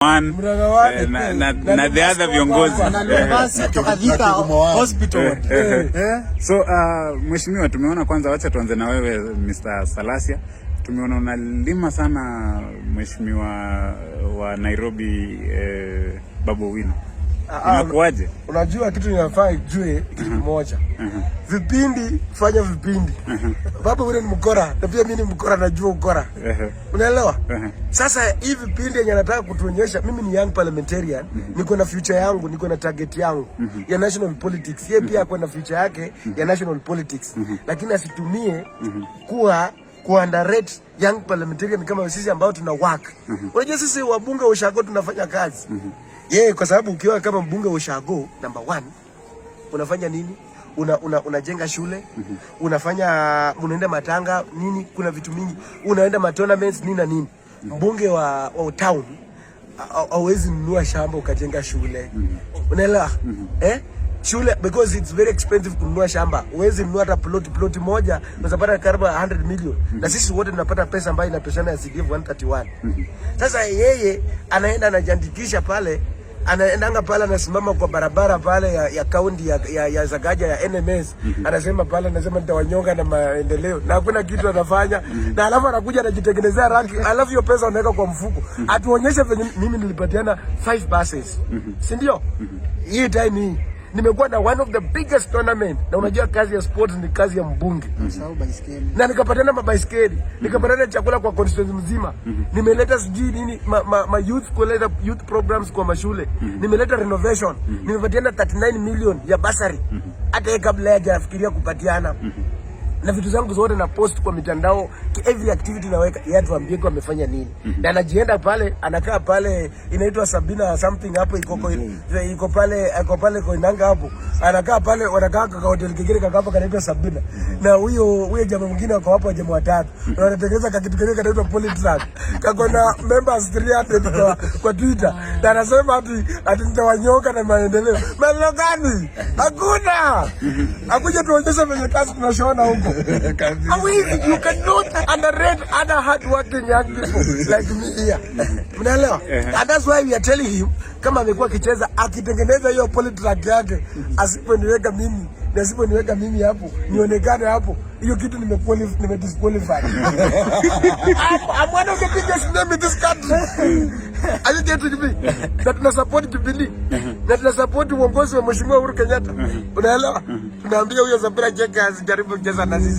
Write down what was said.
na the other viongozi hospital. So mheshimiwa, tumeona kwanza, wacha tuanze na wewe Mr. Salasya. Tumeona unalima sana mheshimiwa wa Nairobi, Babu Owino. Inakuaje? Unajua kitu ninafaa ijue kitu moja. Vipindi, fanya vipindi. Babu Owino ni mkora, na pia mimi ni mkora, najua ukora. Unaelewa? Sasa hii vipindi yenye nataka kutuonyesha, mimi ni young parliamentarian, niko na future yangu, niko na target yangu ya national politics. Yeye pia kuna future yake ya national politics. Lakini asitumie kuwa underrate young parliamentarian kama sisi ambao tuna work. Unajua sisi wabunge wa ushago tunafanya kazi. Kwa sababu ukiwa kama mbunge wa ushago number 1, unafanya nini? Unajenga shule, unaenda matanga nini, kuna vitu mingi, unaenda ma tournaments nini na nini. Mbunge wa town hawezi nunua shamba ukajenga shule. Unaelewa? Shule, because it's very expensive kununua shamba. Uwezi nunua hata plot moja unapata karibu 100 million. Na sisi wote tunapata pesa ambayo inatoshana ya CDF 131. Sasa yeye anaenda anajiandikisha pale, anaendanga pale, anasimama kwa barabara pale ya kaunti ya Zagaja ya NMS. Anasema pale, anasema nitawanyonga na maendeleo. Na hakuna kitu anafanya. Na alafu anakuja anajitengenezea ranki. Alafu hiyo pesa unaweka kwa mfuko. Atuonyeshe venye mimi nilipatiana 5 buses. Si ndio? Hii time hii nimekuwa na one of the biggest tournament, na unajua kazi ya sports ni kazi ya mbunge. Na nikapatana mabaiskeli, nikapatana chakula kwa constituency mzima. Nimeleta sijui nini youth programs kwa mashule. Nimeleta renovation. Nimepatiana 39 million ya basari. Hata kabla hajafikiria kupatiana. Na vitu zangu zote na post kwa mitandao, every activity naweka, yeye tuambie kwa amefanya nini. Na anajienda pale, anakaa pale, inaitwa Sabina something hapo, iko pale kwa Inanga hapo. Anakaa pale, wanakaa kwa hotel kingine hapo kanaitwa Sabina. Na huyo jamaa mwingine wako hapo, jamaa watatu. Na wanatengeneza kitu kingine kanaitwa Polytrack. Kako na members 300 kwa Twitter. Na anasema ati nitawanyonga na maendeleo. Maendeleo gani? Hakuna. Hakuja tuonyesha venye kazi tunashona huko. You cannot underrate other hard-working young people like me here. Unaelewa? And that's why we are telling him, kama amekuwa akicheza, akitengeneza hiyo Polytrack yake, asiponiweka mimi hapo, nionekane hapo, hiyo kitu nimedisqualify. I'm one of the biggest name in this country. Are you getting me? Na tunasupport Jubilee. Na tunasupport uongozi wa Mheshimiwa Uhuru Kenyatta. Unaelewa? Tunaambia huyo Zabira Cheka asijaribu kucheza na sisi.